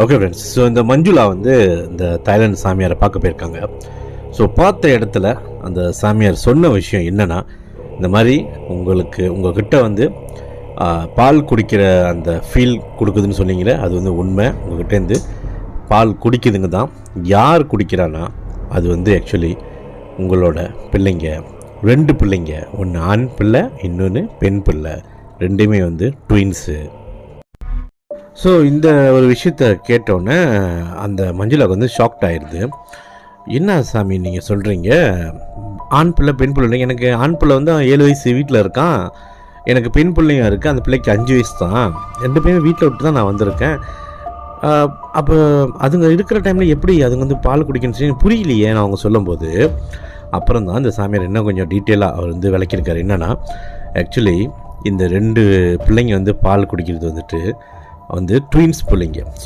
Okay friends. So இந்த மஞ்சுளா வந்து இந்த தாய்லாந்து சாமியாரை பார்க்க போயிருக்காங்க. ஸோ பார்த்த இடத்துல அந்த சாமியார் சொன்ன விஷயம் என்னென்னா, இந்த மாதிரி உங்கள்கிட்ட வந்து பால் குடிக்கிற அந்த ஃபீல் கொடுக்குதுன்னு சொன்னீங்களே, அது வந்து உண்மை. உங்கள்கிட்டேருந்து பால் குடிக்குதுங்க தான். யார் குடிக்கிறான்னா, அது வந்து ஆக்சுவலி உங்களோட பிள்ளைங்க, 2 பிள்ளைங்க. ஒன்று ஆண் பிள்ளை, இன்னொன்று பெண் பிள்ளை. 2மே வந்து ட்வின்ஸு. ஸோ இந்த ஒரு விஷயத்த கேட்டோன்னே அந்த மஞ்சுளாவுக்கு வந்து ஷாக்ட் ஆயிடுது. என்ன சாமி நீங்கள் சொல்கிறீங்க? ஆண் பிள்ளை பெண் பிள்ளை இல்லைங்க. எனக்கு ஆண் பிள்ளை வந்து 7 வயசு வீட்டில் இருக்கான். எனக்கு பெண் பிள்ளையும் இருக்குது. அந்த பிள்ளைக்கு 5 வயசு தான். 2 பேரும் வீட்டில் விட்டு தான் நான் வந்திருக்கேன். அப்போ அதுங்க இருக்கிற டைமில் எப்படி அதுங்க வந்து பால் குடிக்கணும்னு சொல்லி புரியலையே நான் அவங்க சொல்லும்போது. அப்புறம் தான் இந்த சாமியார் இன்னும் கொஞ்சம் டீட்டெயிலாக அவர் வந்து விளக்கியிருக்காரு. என்னென்னா, ஆக்சுவலி இந்த 2 பிள்ளைங்க வந்து பால் குடிக்கிறது வந்துட்டு ட்வின்ஸ் பிள்ளைங்க. ஸோ